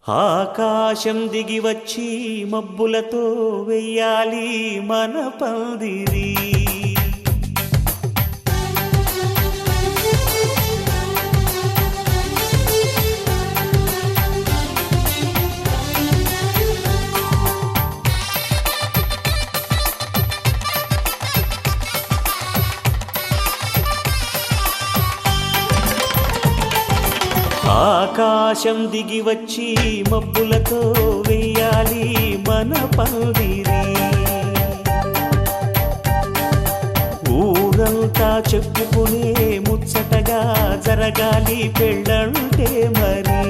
ఆకాశం దిగి వచ్చి మబ్బులతో వెయ్యాలి మన పందిరి. ఆకాశం దిగి వచ్చి మబ్బులతో వెయ్యాలి మన పందిరి. ఊరంతా చెప్పుకునే ముచ్చటగా జరగాలి పెళ్ళంటే మరి.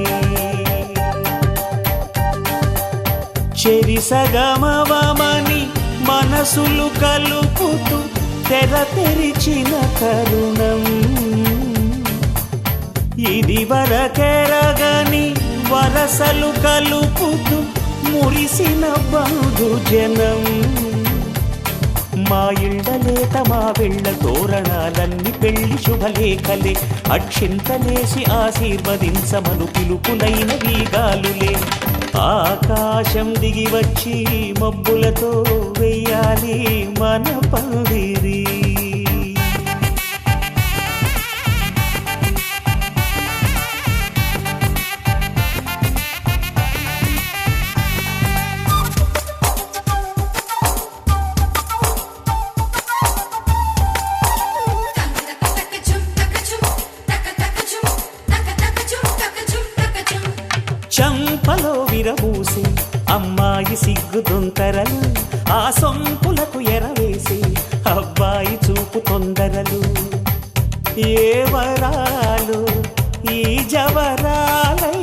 చెరిసగమవమని మనసులు కలుపుతూ తెర తెరిచిన తరుణం ఇది వరకెరగని వరసలు కలుపుతూ మురిసిన బంధుజనం. మా ఇళ్ళలేత మా వెళ్ళ తోరణాలన్నీ పెళ్లి శుభలేఖలే. అక్షింతలేసి ఆశీర్వదించమను పిలుపులైన వీగాలులే. ఆకాశం దిగి వచ్చి మబ్బులతో వెయ్యాలి మన పందిరి. చంపలో విరబూసి అమ్మాయి సిగ్గు దొంతరలు, ఆ సొంపులకు ఎరవేసి అబ్బాయి చూపు తొందరలు. ఏ వరాలు ఈ జవరాలై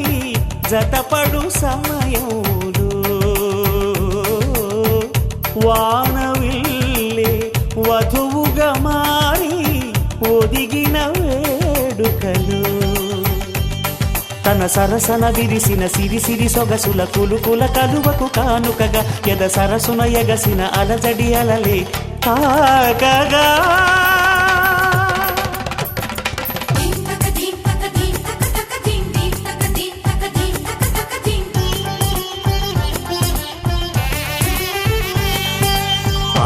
జతపడు సమయంలో వానవిల్లే వధువుగా మారి ఒదిగిన వేడుకలు. తన సరసన విరిసిన సిరిసిరి సొగసుల కులుకుల కలువకు కానుకగా ఎద సరసున ఎగసిన అలజడి అలలే తాకగా.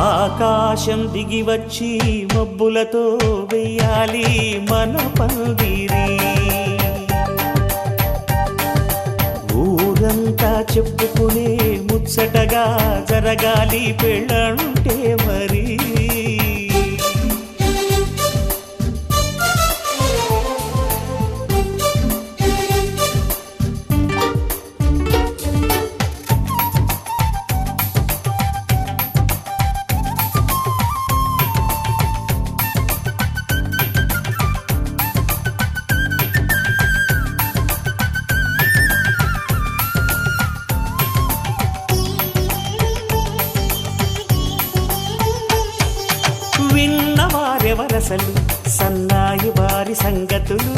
ఆకాశం దిగి వచ్చి మబ్బులతో వెయ్యాలి మన పందిరి. ఊరంతా చెప్పుకునే ముచ్చటగా జరగాలి పెళ్ళంటే మరి. విన్నవారెవరసలు సన్నాయి వారి సంగతులు,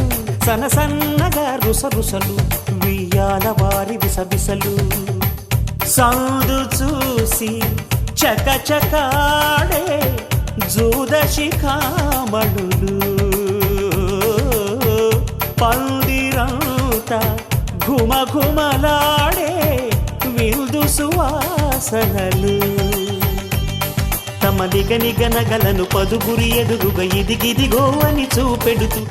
సనసన్నగా రుసరుసలు వియ్యాల వారి విసవిసలు. సందు చూసి చకచకాడే జూదశిఖామణులు, పందిరంతా ఘుమఘుమలాడే విందు సువాసనలు. తమ నిగనిగనగలను పదుగురి ఎదురుగా ఇదిగిదిగో అని చూపెడుతూ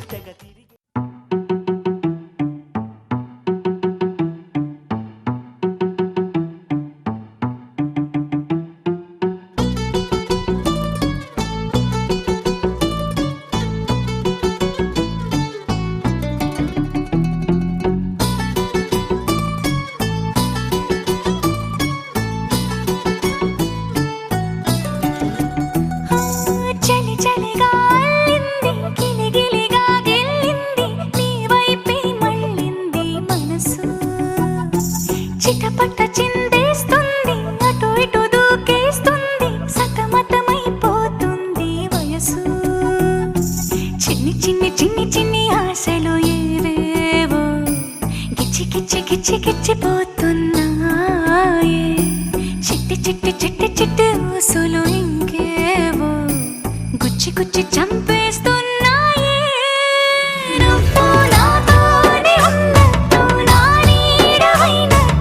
చిటపట చిందేస్తుంది, అటు ఇటు దూకేస్తుంది, సతమతమైపోతుంది వయసు. చిన్ని చిన్ని చిన్ని చిన్ని ఆశలు ఏవేవో గిచ్చి గిచ్చి గిచ్చి గిచ్చిపోతున్నాయే. చిట్టి చిట్టి చిట్టి చిట్టి ఊసులు ఇంకేవో గుచ్చి గుచ్చి చంపేస్తున్నాయే. నువ్వు నాతోనే ఉన్నట్టు నా నీడవైనట్టు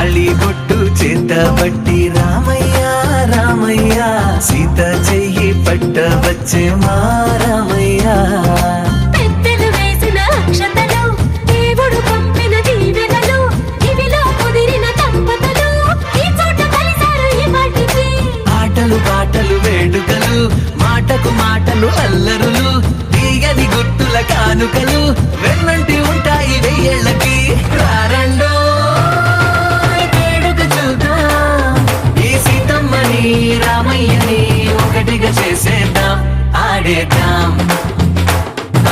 తాళి బొట్టు చేత బట్టి రామయ్య రామయ్య సీత చెయ్యి పట్ట వచ్చే మా రామయ్య పెద్దలు వేసిన అక్షతలు దేవుడు పంపిన దీవెనలు ఇవిలో కుదిరిన దంపతులు ఈ చోట కలిసారు ఈ వాటికి ఆటలు పాటలు వేడుకలు మాటకు మాటలు అల్లరులు తీయని గుర్తుల కానుకలు వెన్నంటి ఉంటాయి వెయ్యేళ్ళకి రారండో వేడుక చూద్దాం ఈ సీతమ్మని రామయ్యని ఒకటిగా చేసేద్దాం ఆడేద్దాం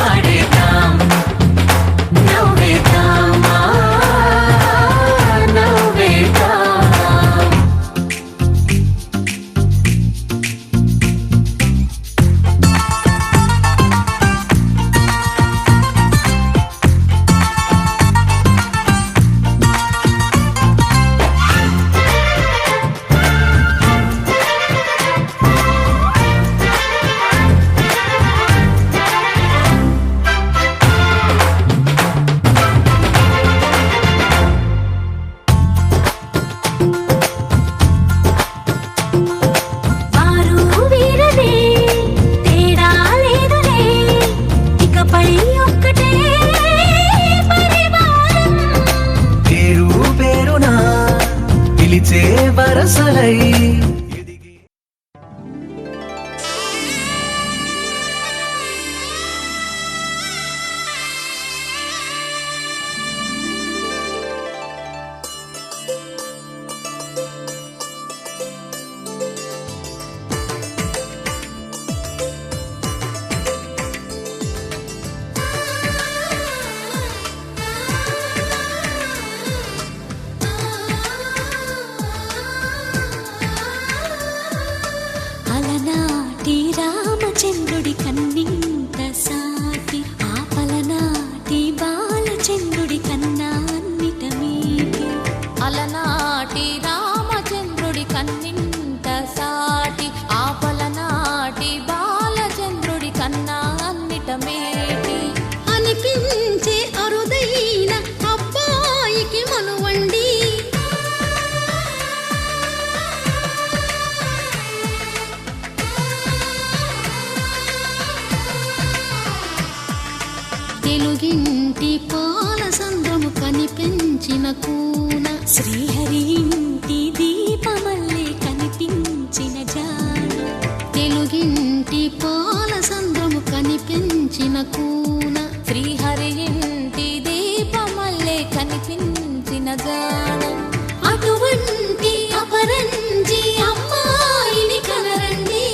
ఆడేద్దాం నవ్వేద్దాం నవ్వేద్దాం పిలిచే వరసలై అలనాటి రామచంద్రుడి కన్నింత సాటి ఆపలనాటి బాలచంద్రుడి కన్నా అన్నిట మీటి అలనాటి రామచంద్రుడి కన్నింత సాటి ఆపలనాటి బాలచంద్రుడి కన్నా అన్నిట మేటి అనిపించే అరుదైన అబ్బాయికి మనువండి తెలుగింటి పాల సంద్రము కనిపించిన కూన శ్రీహరి ఇంటి దీపమల్లే కనిపించిన జాన తెలుగింటి పాల సంద్రము కనిపించిన కూన శ్రీహరి ఇంటి దీపమల్లే కనిపించిన జానం అటువంటి అపరంజి అమ్మాయిని కనరండి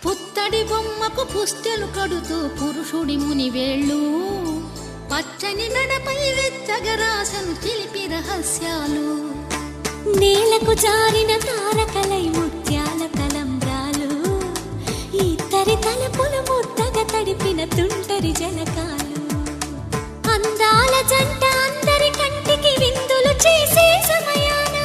పుత్తడి బొమ్మకు పుస్తెలు కడుతూ పురుషుడి ముని వేళ్ళు పచ్చని మెడపై వెచ్చగరాసను చిలిపి రహస్యాలు నేలకు జారిన తారకలై ముత్యాల తలంబ్రాలు ఇద్దరి తలపులు ముద్దగా తడిపిన తుంటరి జలకాలు అందాల జంట అందరి కంటికి విందులు చేసే సమయాన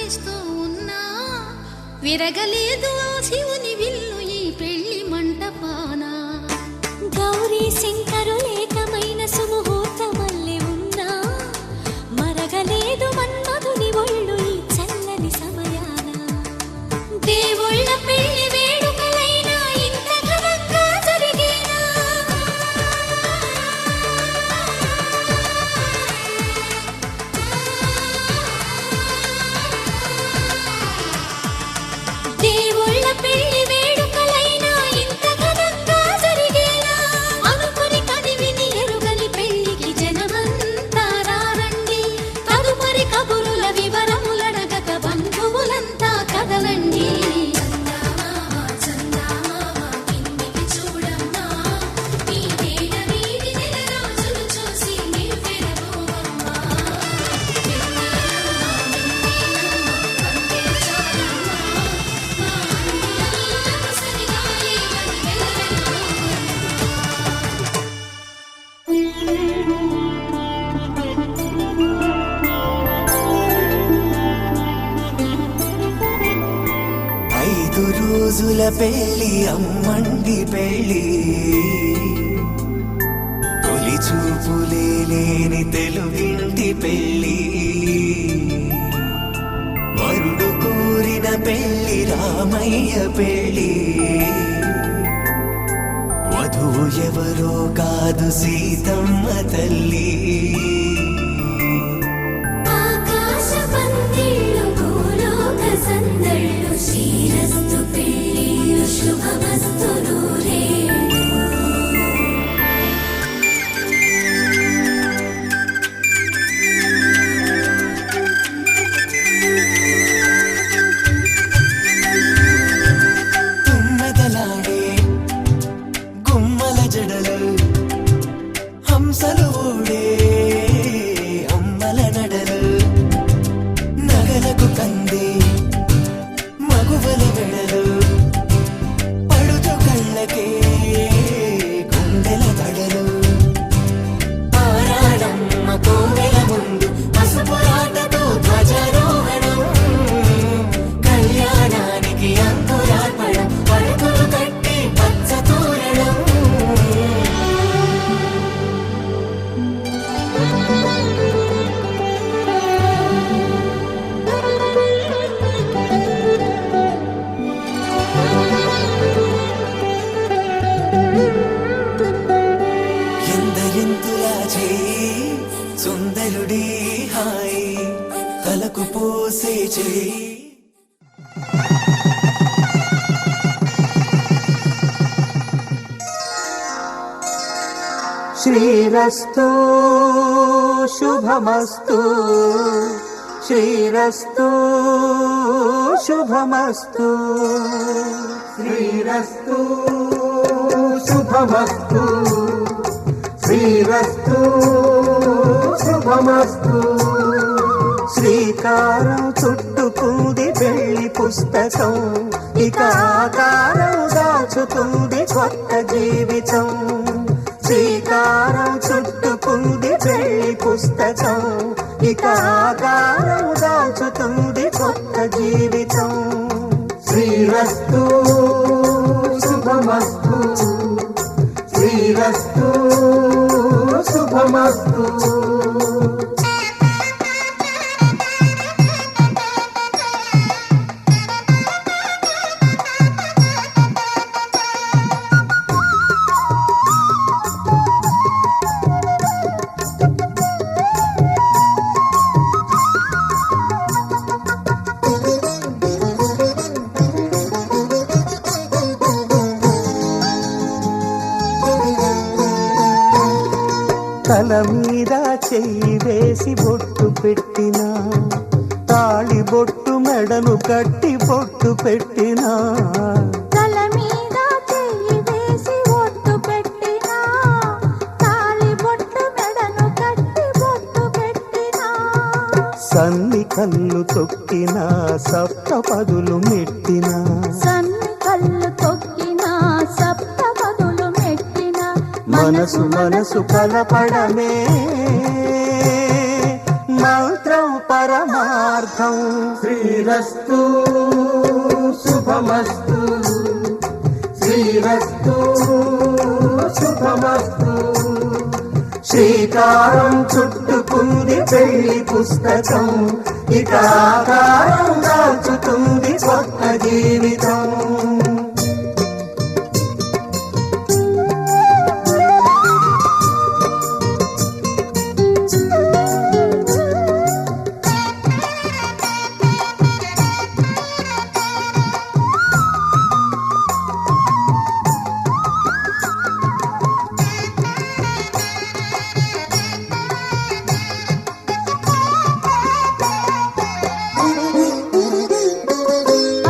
వేస్తూ ఉన్నా విరగలేదు ఆ శివుని విల్లు ఈ పెళ్లి మంటపాన. గౌరీ శంకరులేకమైన సుముహూర్తమల్లె ఉన్నా మరగలేదు మన్మధుని ఒళ్ళు ఈ చల్లని సమయాన. దేవుళ్ళ పెళ్లి వేడుకలైనా ఇంత ఘనంగా జరిగేనా? దేవుళ్ళ పెళ్లి వేడుకలైనా ఇంత ఘనంగా జరిగేనా? అనుకుని కదివిని ఎరుగని పెళ్లికి జనమంతా రారండి. తదుపరి కబురుల వివరములడగక బంధువులంతా కదలండి. ఐదు రోజుల పెళ్లి అమ్మండి పెళ్లి, తొలి చూపులే లేని తెలుగింటి పెళ్లి. వరుడు కోరిన పెళ్లి రామయ్య పెళ్లి, వధువు ఎవరో కాదు సీతమ్మ తల్లి. ఆకాశ పందిళ్ళు భూలోక సందళ్ళు శ్రీరస్తు పెళ్ళిళ్ళు శుభమస్తు నూరేళ్ళు. తుమ్మెదలాడే గుమ్మల జడలు, హంసలు ఊడే అమ్మల నడలు, నగలకు కంది మగువల వెడలు, పడుచు కళ్ళకే గుండెల దడలు. ఆరాడమ్మ కోవెల ముందు పసుపు రాటతో ధ్వజారోహణం, కళ్యాణానికి అంకురార్పణం, పడుకులు కట్టి పచ్చ తోరణం. ఎందరింతులా చేయి సుందరుడి హాయి, తలకు పోసే చేయి. శ్రీరస్తు శుభమస్తు, శ్రీరస్తు శుభమస్తు, శ్రీరస్తు శుభమస్తు, శ్రీరస్తు శుభమస్తు. శ్రీకారం చుట్టుకుంది పెళ్లి పుస్తకం, ఇక ఆకారం దాచుతుంది కొత్త జీవితం. శ్రీకారం చుట్టుకుంది పెళ్లి పుస్తకం, ఇక ఆకారం దాచుతుంది కొత్త జీవితం. శ్రీరస్తు శుభమస్తు, శ్రీరస్తు శుభమస్తు. తల మీద చెయ్యి వేసి బొట్టు పెట్టినా, తాళి బొట్టు మెడను కట్టి బొట్టు పెట్టినా. తల మీద చెయ్యి వేసి బొట్టు పెట్టినా, తాళి బొట్టు మెడను కట్టి బొట్టు పెట్టినా. సన్ని కళ్ళు తొక్కినా, సప్త పదులు మెట్టినా, సన్ని కళ్ళు తొక్కినా, సప్త పదులు మెట్టినా. మనసు మనసు కలపడమే మంత్రం పరమా శుభార్థం. శ్రీరస్తు శుభమస్తు, శ్రీరస్తు శుభమస్తు. శ్రీకారం చుట్టుకుంది పెళ్లి పుస్తకం, ఇక ఆకారం దాచుతుంది కొత్త జీవితం.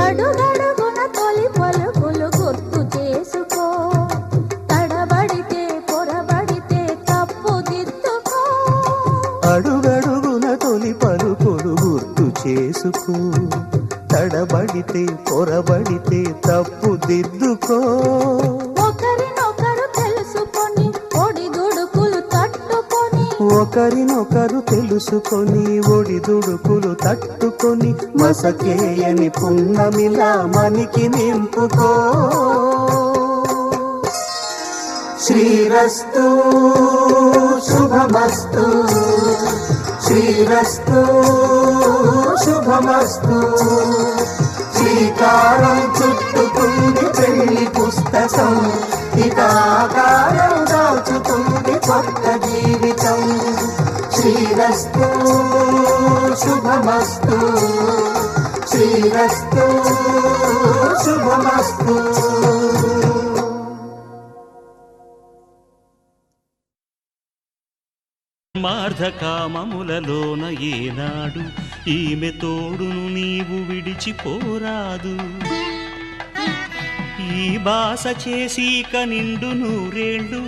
అడుగడుగున తొలి పలుకులు గుర్తు చేసుకో, తడబడితే పొరబడితే తప్పు దిద్దుకో. అడుగడుగున తొలి పలుకులు గుర్తు చేసుకో, తడబడితే పొరబడితే తప్పు దిద్దుకో. ఒకరినొకరు తెలుసుకొని ఒడిదుడుకులు తట్టుకొని, ఒకరినొకరు తెలుసుకొని ఒడిదుడుకులు తట్టుకొని మసకేయని పున్నమిలా మనికి నింపుకో. శ్రీరస్తు శుభమస్తు, శ్రీరస్తు శుభమస్తు. శ్రీకారం చుట్టుకుంది పెళ్లి పుస్తకం, ఇక ఆకారం దాచుతుంది కొత్త జీవితం. శ్రీరస్తు శుభమస్తు, శ్రీరస్తు శుభమస్తు. మార్ధకామములలోన ఏనాడు ఈమె తోడును నీవు విడిచిపోరాదు. ఈ బాస చేసీక నిండు నూరేళ్ళు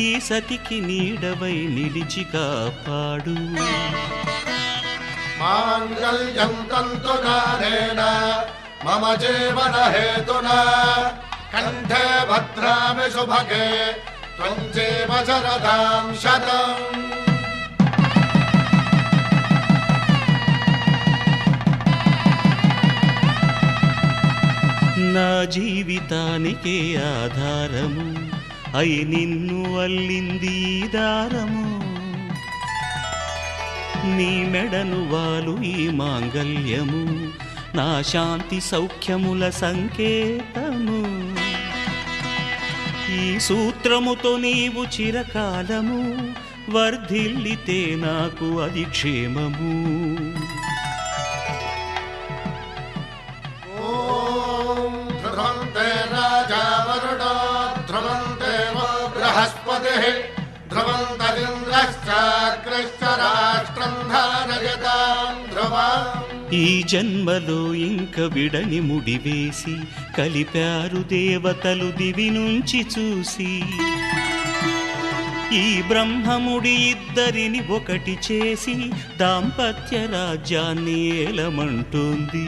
ఈ సతికి నీడవై నిలిచి కాపాడు. మాంగళ్యం తంతునానేన మమ జీవన హేతునా కంఠే భద్రామి శుభగే త్వం జీవ శరదాం శతం. నా జీవితానికే ఆధారము అయి నిన్ను అల్లింది ఈ దారము. నీ మెడను వాలు ఈ మాంగల్యము నా శాంతి సౌఖ్యముల సంకేతము. ఈ సూత్రముతో నీవు చిరకాలము వర్ధిల్లితే నాకు అది క్షేమము. ధ్రువంతే రాజా వరుణో ధ్రువంతే బృహస్పతిః ధ్రువంతరింద్రశ్చాగ్రశ్చ రాష్ట్రం ధారయతాం ధ్రువం. ఈ జన్మలో ఇంక విడని ముడివేసి కలిపారు దేవతలు దివి నుంచి చూసి. ఈ బ్రహ్మముడి ఇద్దరిని ఒకటి చేసి దాంపత్య రాజ్యాన్ని ఏలమంటోంది.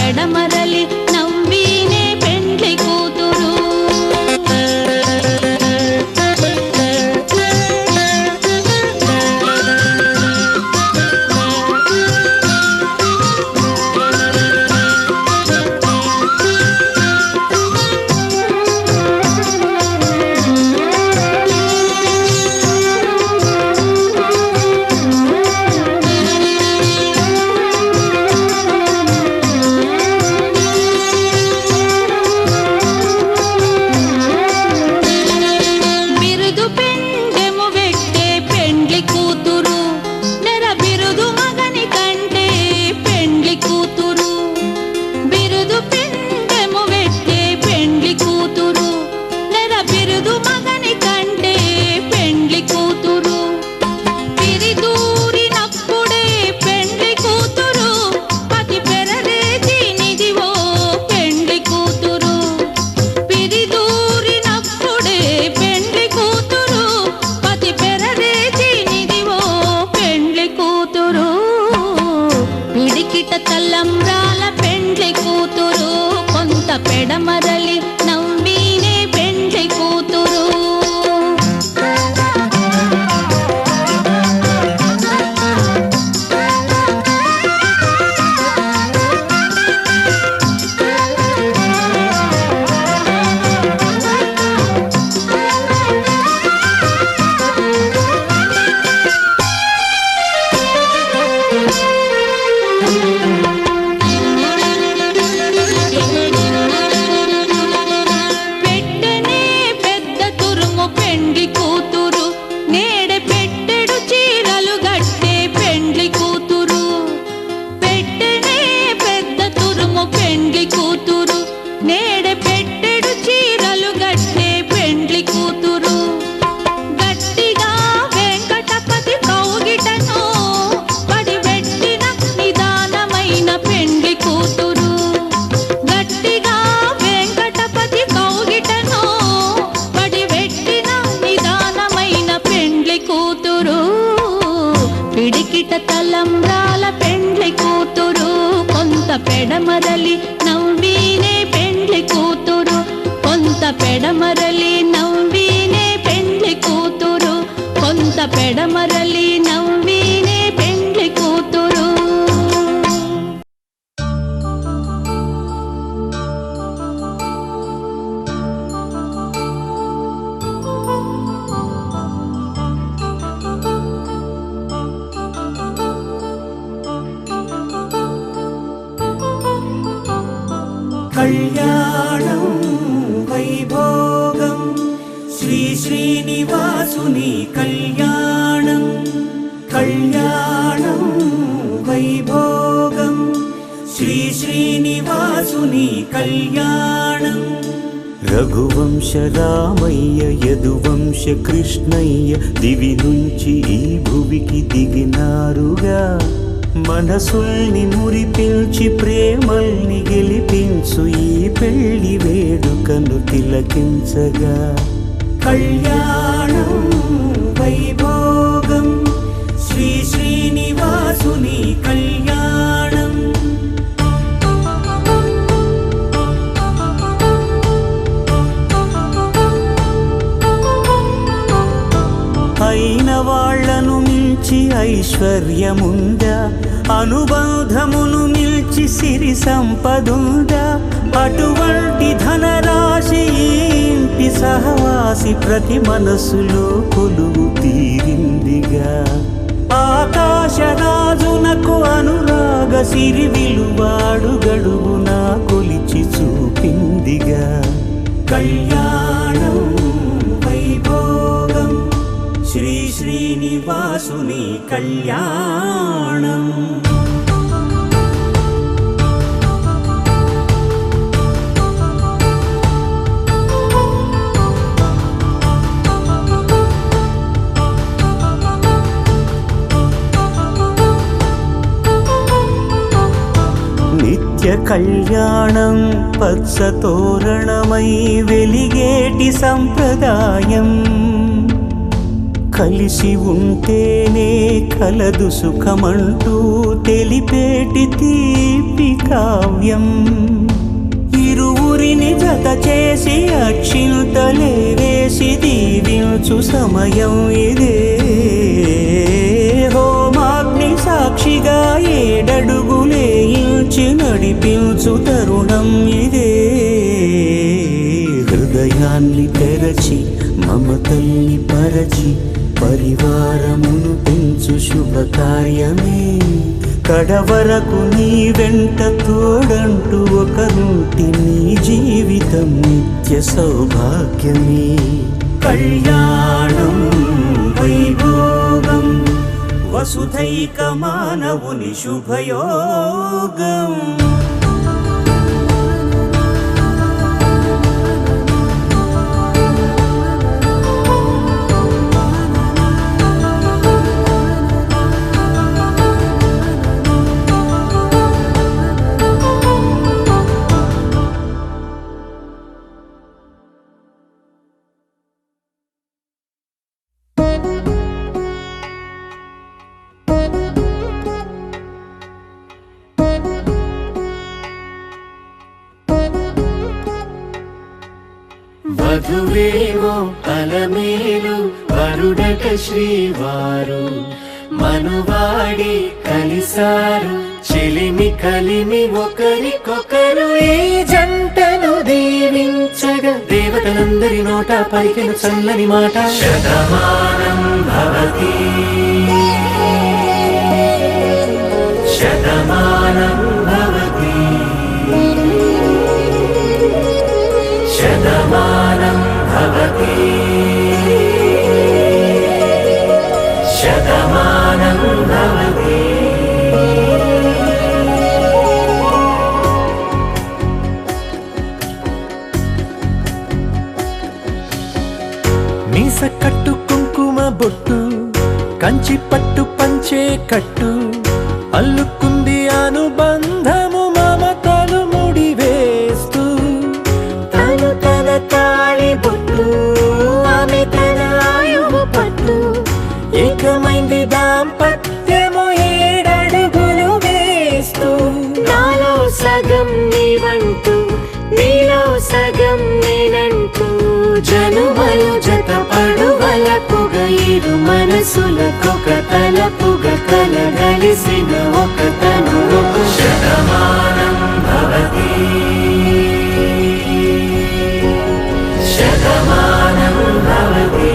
పెడమరలి నవ్వినే పెండ్లి కూతురు. తలంబ్రాల పెండ్లి కూతురు కొంత పెడమరలి నవ్వినే పెండ్లి కూతురు. పిడికిట తలంబ్రాల పెండ్లి కూతురు కొంత పెడమరలి నవ్వినే పెండ్లి కూతురు కొంత పెడమరలి నవ్వినే పెండ్లి కూతురు కొంత పెడమరలి నవ్వినే పెండ్లి కూతురు. కళ్యాణం వైభోగం శ్రీ శ్రీనివాసుని కళ్యాణం కళ్యాణం వైభోగం శ్రీ శ్రీనివాసుని కళ్యాణం. రఘువంశ రామయ్య యదువంశ కృష్ణయ్య దివి నుంచి ఈ భువికి దిగినారుగా. మనసుల్ని మురిపించి ప్రేమల్ని గెలిపించు ఈ పెళ్లి వేడుకను తిలకించగా. కళ్యాణం వైభోగం శ్రీ శ్రీనివాసుని కళ్యాణం. అయిన వాళ్లను మించి ఐశ్వర్యముందా, అనుబంధమును నిల్చి సిరి సంపదుందా. అటువంటి ధనరాశి ఇంటి సహవాసి ప్రతి మనసులో కొలువు తీరిందిగా. ఆకాశరాజునకు అనురాగ సిరి విలువాడు గడుగునా కొలిచి చూపిందిగా. కళ్యాణం వైభోగం శ్రీ శ్రీనివాసుని కళ్యాణం. నిత్య కళ్యాణం పచ్చ తోరణమై వెలిగేటి సంప్రదాయం. కలిసి ఉంటేనే కలదు సుఖమంటూ తెలిపేటి తీపి కావ్యం. ఇరువురిని జత చేసి అక్షింతలే వేసి దీవించు సమయం ఇదే. హోమాగ్ని సాక్షిగా ఏడడుగులే ఇంచి నడిపించు తరుణం ఇదే. హృదయాన్ని తెరచి మమతల్ని పరచి పరివారమును పెంచు శుభకార్యమే. కడవరకు నీ వెంట తోడంటూ ఒకరుంటి నీ జీవితం నిత్య సౌభాగ్యమే. కళ్యాణం వైభోగం వసుధైక మానవుని శుభయోగం. వధువేమో అలమేలు వరుడట శ్రీవారు మనువాడి కలిసారు చెలిమి కలిమి ఒకరికొకరు. ఈ జంటను దీవించగా దేవతలందరి నోట పలికిన చల్లని మాట శతమానం భవతి శతమానం భవతి శతమానం భవతి శతమానం భవతి. మీస కట్టు కుంకుమ బొట్టు కంచి పట్టు పంచే కట్టు అల్లుకుంది అనుబంధము మమతలు ముడివేస్తూ. తను తన తాళి బొట్టు ఆమె తన ఆయువు పట్టు ఏకమైంది దాంపత్యము ఏడడుగులు వేస్తూ. నాలో సగం నీవంటూ నీలో సగం నేనంటూ జనుమలు జత పడువలపుగ ఇరు మనసులకొక తలపుగ కలగలిసిన ఒక తను. శతమానం భవతి శతమానం భవతి.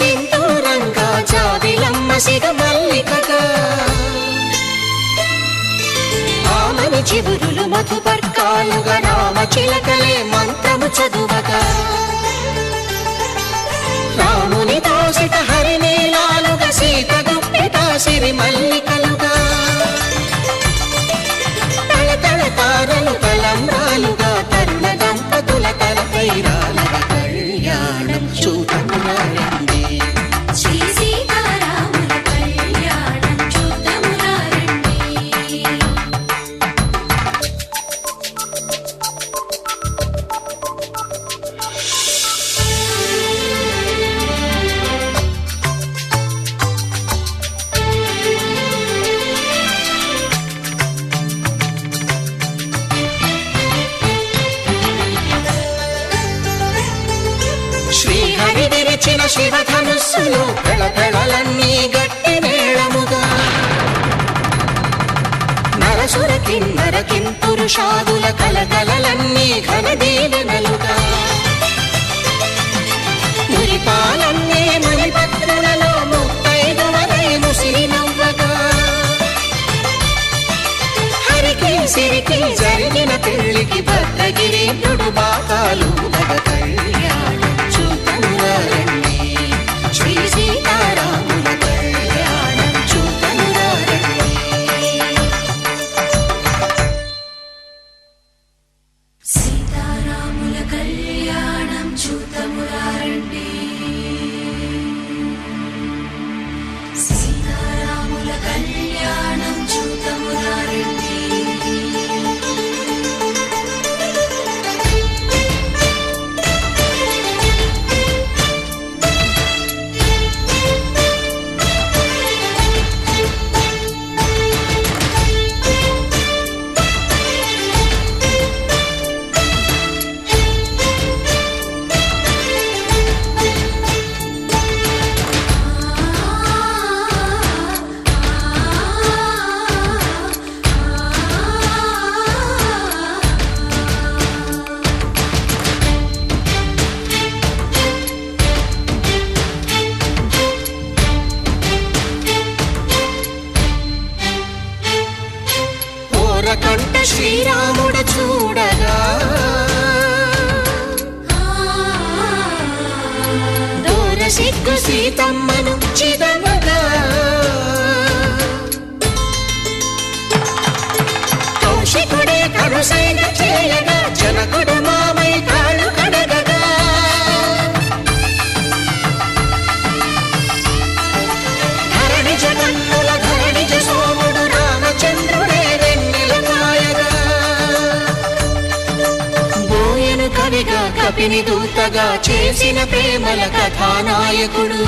సింధూరంగా జాబిలమ్మ సిగ మల్లికగా ఆమని చివురులు మధుపర్కాలుగా రామ చిలకలే మంత్రము చదువగా రాముని దోసిట హరినీలాలుగా సీత గుప్పిట సిరి మల్లికలుగా తళతళ తారలు తలంబ్రాలుగా తరుణ దంపతుల తలపైరాలుగా కళ్యాణం చూడమురారండి శ్రీ సీతారాముల కళ్యాణం చూద్దామురారండి. శ్రీహరి విరిచిన శివధనుస్సులు పెళపెళలన్నీ గట్టి మేళముగా నరసుర కిన్నర కింపురుషాదుల కలకలలన్నీ ఘన దీవెనలుగా మురిపాలన్నీ మణిపత్రులలో ముత్తైదువరై ముసిరి నవ్వగా హరికి సిరికి జరిగిన పెళ్లికి భద్రగిరీంద్రుడు బాకాలు కళ్యాణం చూడమురారండి శ్రీ సీతారాముల కళ్యాణం చూడమురారండి సీతారాముల కళ్యాణం చూద్దామురారండి. సీతారాముల కళ్యాణం చూద్దామురారండి. ఓరకంట శ్రీరాముడు చూడగా దూర సిగ్గు సీతమ్మను చిదమగా కౌశికుడే కరుసైన చేయగా జనకుడు మామై కాళ్ళు కడగగా ధరణి జగన్నుల ధరణిజ సోముడు రామచంద్రుడే వెన్నెల కాయగా బోయను కవిగా కపిని దూతగా చేసిన ప్రేమల కథానాయకుడు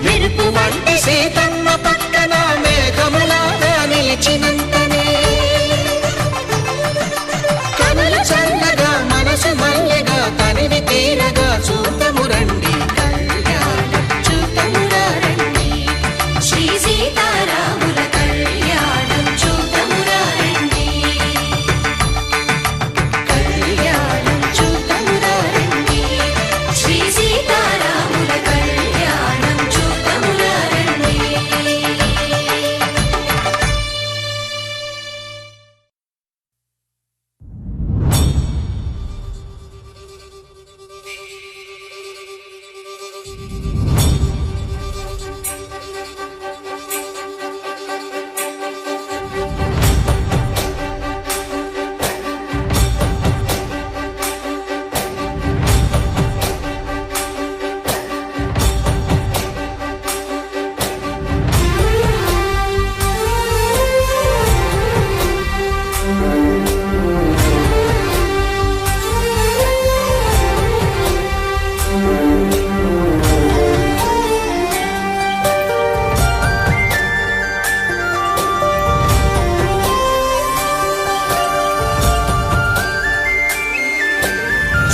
మెరుపు వంటి సీతమ్మ పక్కన మేఘములాగా నిలిచినంతనే కనులు చల్లగా మనసు మల్లెగా తనివి తీరగా చూడమురండి కళ్యాణం చూడమురారండి శ్రీ సీతారాముల కళ్యాణం చూద్దామురారండి. కళ్యాణం చూడమురారండి శ్రీ సీతారాముల కళ్యాణం చూద్దామురారండి.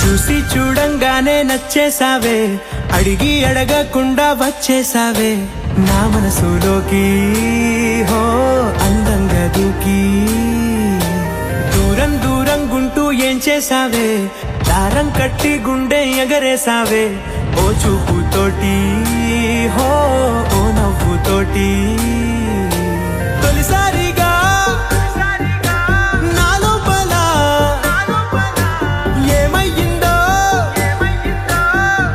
చూసి చూడంగానే నచ్చేసావే, అడిగి అడగకుండా వచ్చేసావే నా మనసులోకి, హో అందంగా దూకి. దూరం దూరం గుంటూ ఏం చేసావే దారం కట్టి గుండె ఎగరేసావే ఓ చూపుతోటి హో ఓ నవ్వుతోటి తొలిసారిగా నా లోపల ఏమయ్యిందో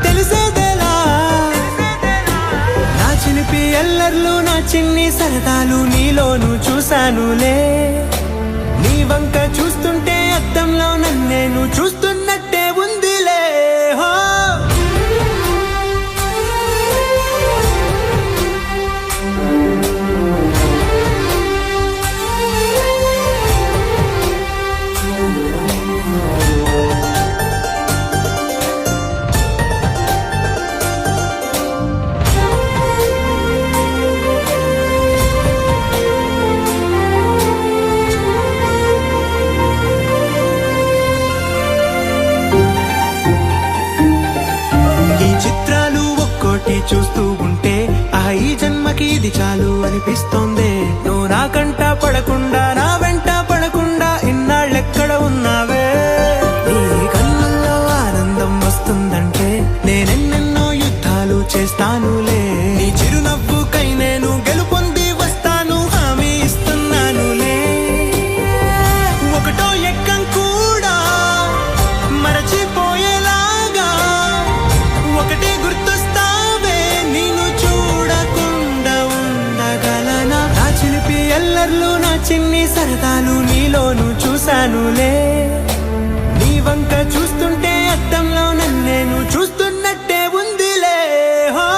తెలిసేదేలా నా చిలిపి ఎల్లర్లు నా చిన్ని సరదాలు నీలోను చూశానులే నీ వంక చూస్తుంటే అద్దంలో నన్నేను చూస్తున్నట్టే ఉందిలే హో చూస్తూ ఉంటే ఈ జన్మకి ఇది చాలు అనిపిస్తోంది నువ్వు నా కంట పడకుండా నా వెంట పడకుండా ఇన్నాళ్ళెక్కడ ఉన్నావే నీ కళ్ళల్లో ఆనందం వస్తుందంటే నేనెన్నెన్నో యుద్ధాలు చేస్తానులే నీ చిరునవ్వుకై నేను గెలుపొంది వస్తాను హామీ ఇస్తున్నానులే ఒకటో ఎక్కం కూడా మరచిపోయేలాగా ఒకటే గుర్తు ఎల్లర్లు నా చిన్ని సరదాలు నీలోను చూశానులే నీ వంక చూస్తుంటే అద్దంలో నన్నేను చూస్తున్నట్టే ఉందిలే హో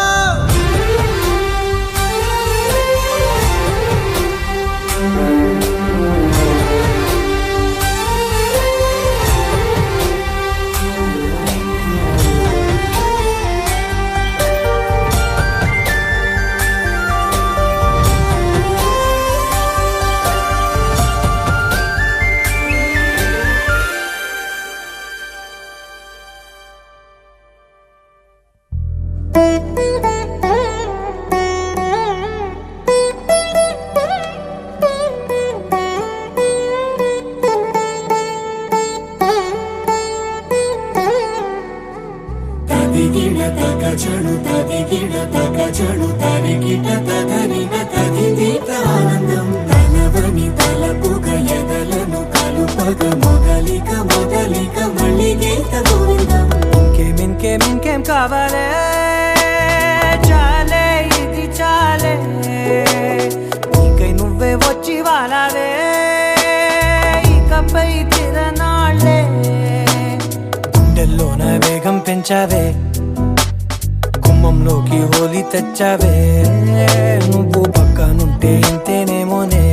ఇంకేం కావాలే చాలే ఇది చాలే నీకై నువ్వే వచ్చి వాలావే ఇకపై తిరనాళ్ళే గుండెల్లోన వేగం పెంచావే గుమ్మంలోకి హోలీ తెచ్చావే నువ్వు పక్కనుంటే ఇంతేనేమోనే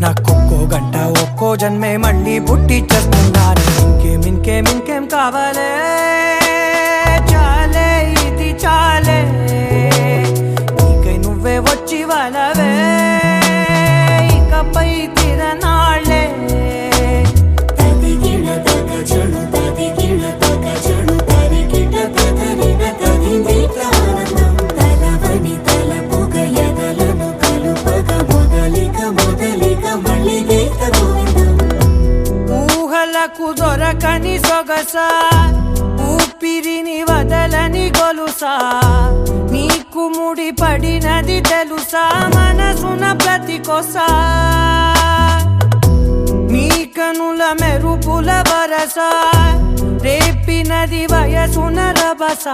నాకొక్కో గంట ఒక్కో జన్మే మళ్ళీ పుట్టి చేస్తున్నాను ఇంకేం కావాలే చాలే ఇది చాలే నీకై నువ్వే వచ్చి వాళ్ళవే ఇకపై తిరనాళ్ళే ఊహలకు దొరకని సొగసా ఊపిరిని వదలని గొలుసా నీకు ముడి పడినది తెలుసా మనసున ప్రతి కొసా నీ కనుల మెరుపుల వరస రేపినది వయసున రభస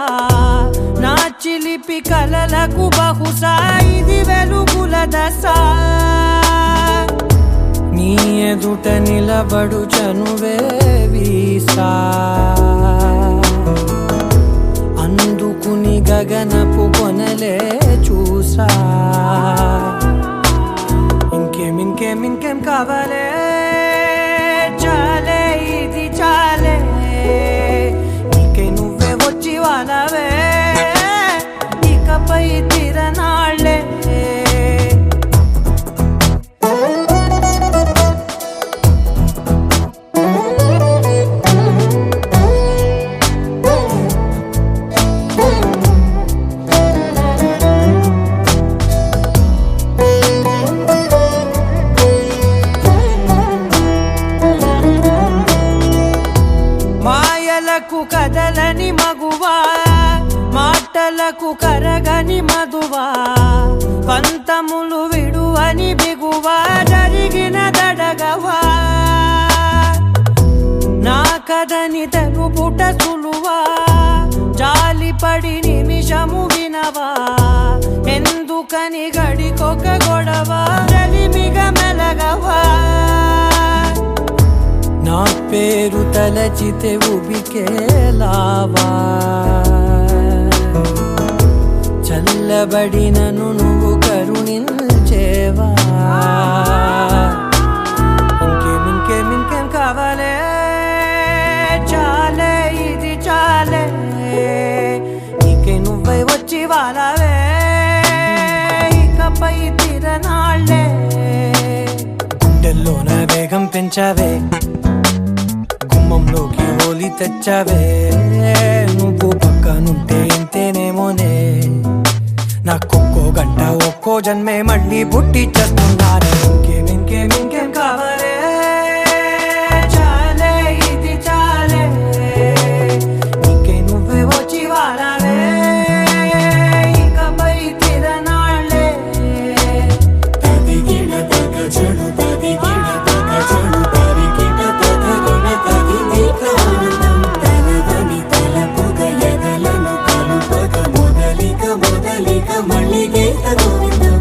నా చిలిపి కలలకు బహుశా ఇది వెలుగుల దశ నీ ఎదుట నిలబడు చనువే వీసా అందుకుని గగనపు కొనలే చూసా ఇంకేం కావాలే చాలే ఇది చాలే నీకై నువ్వే వచ్చి వాలవే ఇకపై తిరనాళ్ళే కనులకు కరగని మధువా పంతములు విడువని బిగువా జరిగిన దడగవా నా కదని తెలుపుట సులువా జాలిపడి నిమిషము వినవా ఎందుకని గడికొక గొడవ రలిమిగ మెలగవా నా పేరు తలచితే ఉబికేలావా చల్లబడినను నువ్వు కరుణించేవా ఇంకేం కావాలే చాలే ఇది చాలే నీకే నువ్వై వచ్చి వాళ్ళవే ఇకపై తిరనాళ్ళే గుండెల్లోన వేగం పెంచావే గుమ్మంలోకి హోలీ తెచ్చావే నువ్వు పక్కనుంటే ఇంతేనేమోనే నాకొక్కో గంట ఒక్కో జన్మే మళ్ళీ పుట్టి చేస్తున్నానే ఇంకేం కావాలే చాలే ఇది చాలే నీకే నువ్వే వచ్చి వాళ్ళవే ఇకపై తిరనాళ్ళే తదిగిన తగ చెడు తదిగిన తగ చెడు తరిగిన తగగిన తగిని ప్రాణం తనదని తలపుగ ఎదలను కలుపగ మొదలిక మళ్ళీ గీత గోవిందం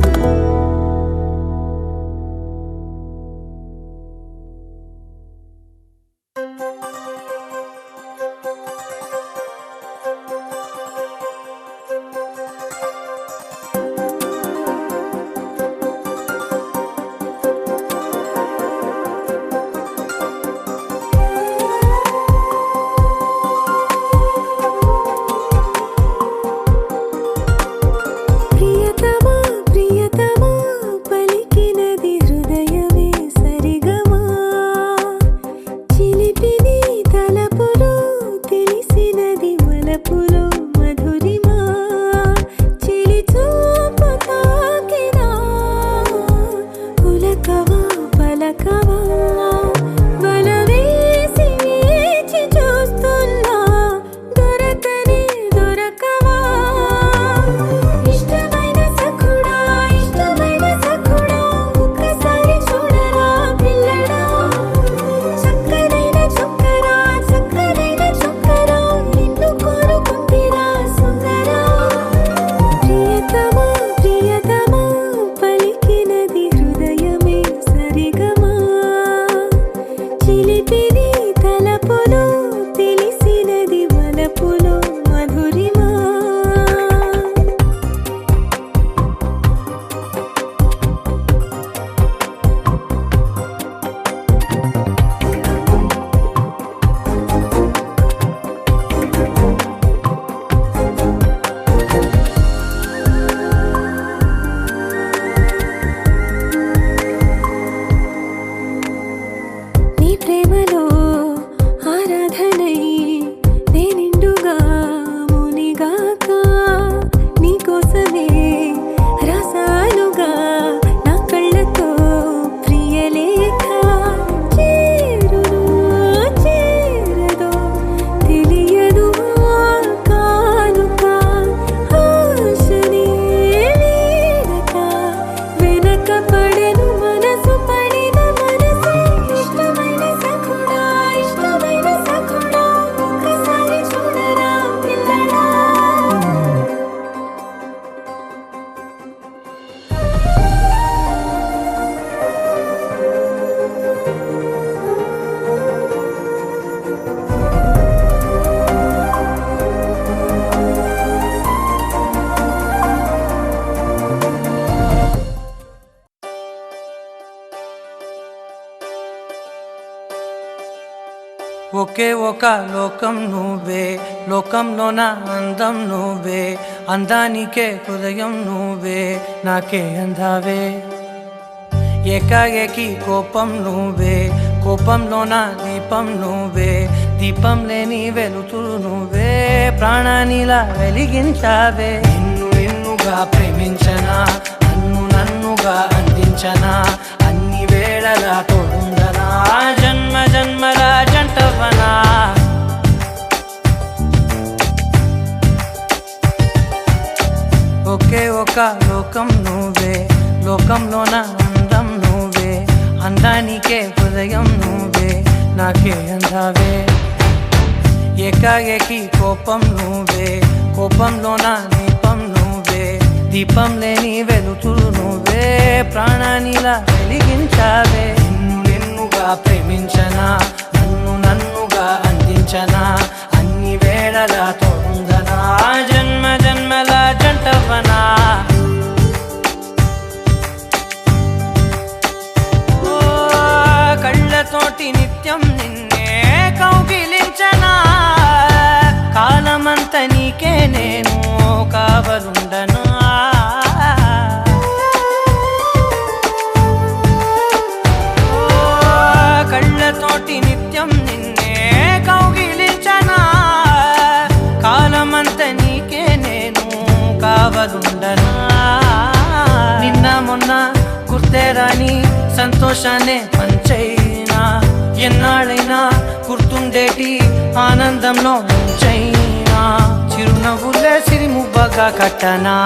ప్రియతమా ప్రియతమా పలికినది హృదయమే సరిగమా చిలిపిని తలపులో తెలిసినది వలపులో మధురిమా చిలి చూపు తాకినా పులకవా పలకవా వలవేసి వేచి చూస్తున్నా దొరకనే దొరకవా ఇష్టమైన సఖుడా ఒక్కసారి చూడరా పిల్లడా చక్కనైన చొక్కరా నిన్ను కోరుకుందిరా సుందరా ప్రియతమా పలికినది హృదయమే సరిగమా చిలిపిని తలపులో తెలిసినది వలపులో మధురిమా నీ ప్రేమలో ఆరాధనై నేనిండుగా మునిగాక నీకోసమే రాసానుగా నా కళ్ళతో ప్రియలేఖ చేరదో తెలియదు కానుక ఆశనే వీడక వెనక పడెను మనసు పడిన మనసు ఇష్టమైన సఖుడా ఒక్కసారి చూడరా పిల్లడా ఒకే ఒక లోకం నువ్వే లోకంలో నా అందం నువ్వే అందానికే హృదయం నువ్వే నాకే అందావే ఏకాఏకి కోపం నువ్వే కోపంలో నా దీపం నువ్వే దీపం లేని వెలుతురు నువ్వే ప్రాణానిలా వెలిగించావే నిన్నుగా ప్రేమించనా నన్నుగా అందించనా అన్ని వేళలా తోడుండనా జన్మ జన్మల జంటవనా ఒకే ఒక లోకం నువ్వే, లోకంలోన అందం నువ్వే, అందానికే హృదయం నువ్వే, నాకే అందావే. ఏకాఏకి కోపం నువ్వే, కోపంలోన దీపం నువ్వే, దీపం లేని వెలుతురు నువ్వే, ప్రాణానిలా వెలిగించావే. నిన్నుగా ప్రేమించనా, నన్నుగా అందించనా, అన్ని వేళలా తోడుందనా, జన్మ జన్మల జంటవనా. ఓ కళ్ళతోటి నిత్యం నిన్నే కౌగిలించనా, కాలమంత నీకే నేను కావలుండనా. కళ్ళతోటి నిత్యం నిన్నే కౌగిలించనా, కాలమంత నీకే నేను కావలుండనా. నిన్న మొన్న గుర్తేరాని సంతోషాన్నే పంచైనా, ఎన్నాళ్ళైనా గుర్తుండేటి ఆనందంలో ముంచైనా, చిరునవ్వులే సిరిముబ్బగా కట్టనా.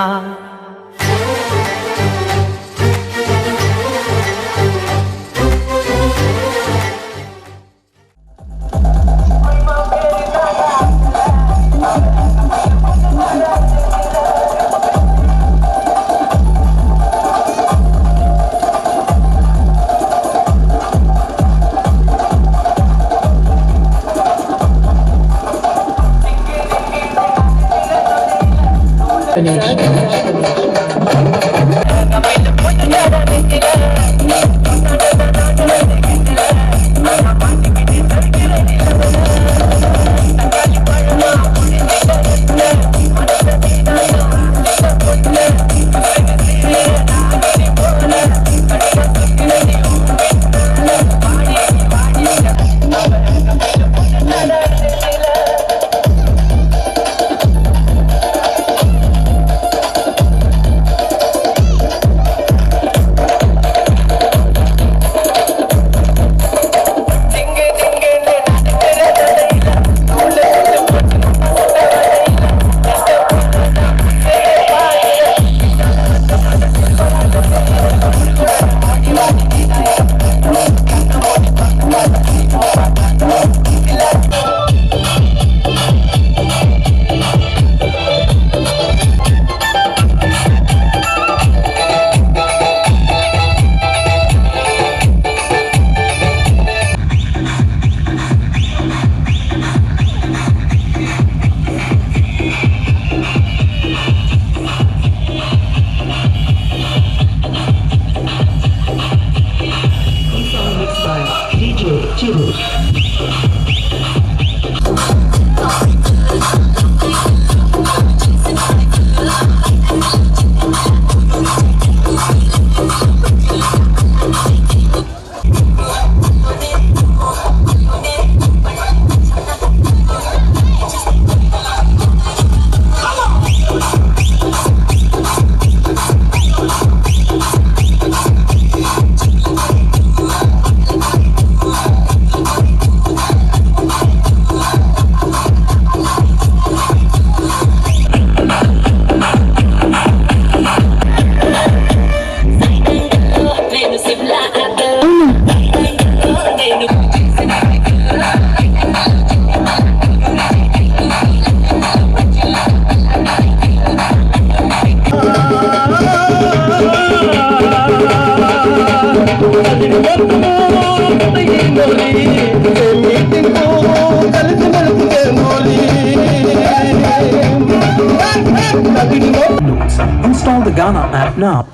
Install the Ghana app now.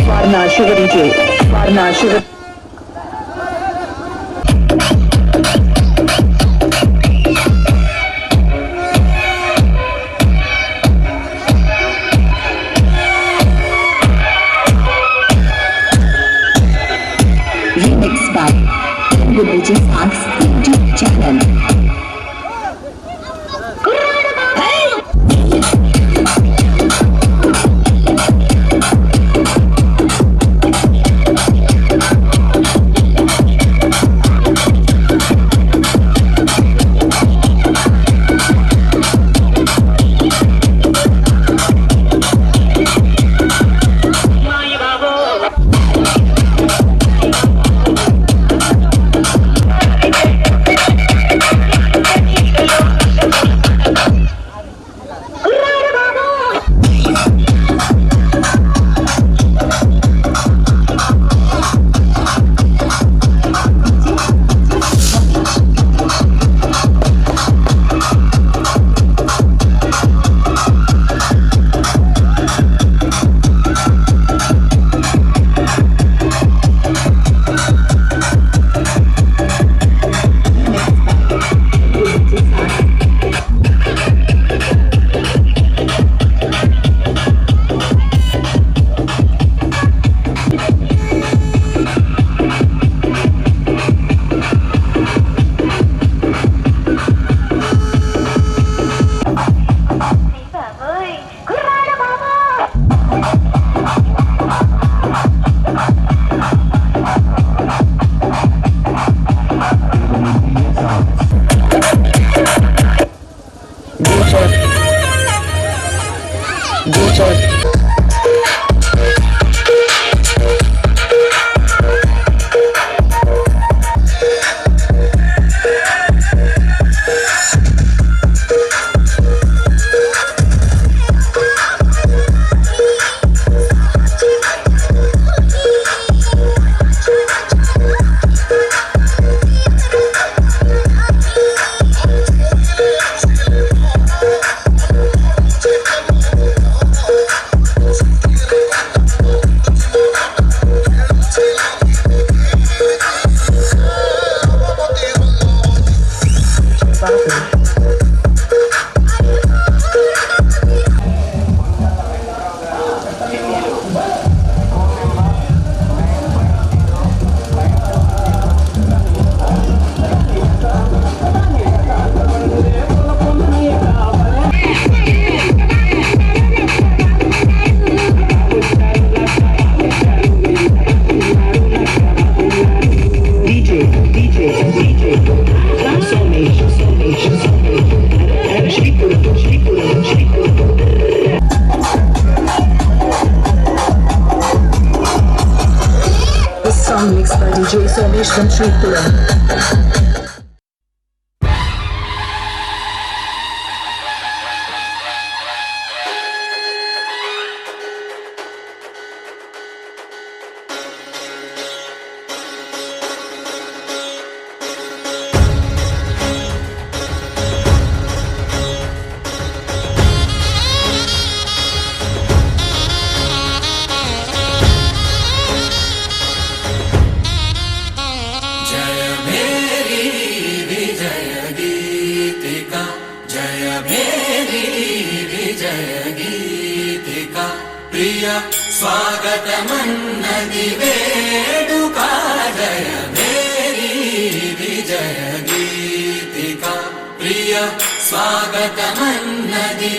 Varna Sugar DJ. Varna Sugar. Remix by Religious Arts YouTube channel. DJ Somesh from Sripuram. ప్రియ స్వాగతమన్నది వేడుక జయ మేరీ విజయ గీతిక ప్రియ స్వాగతమన్నది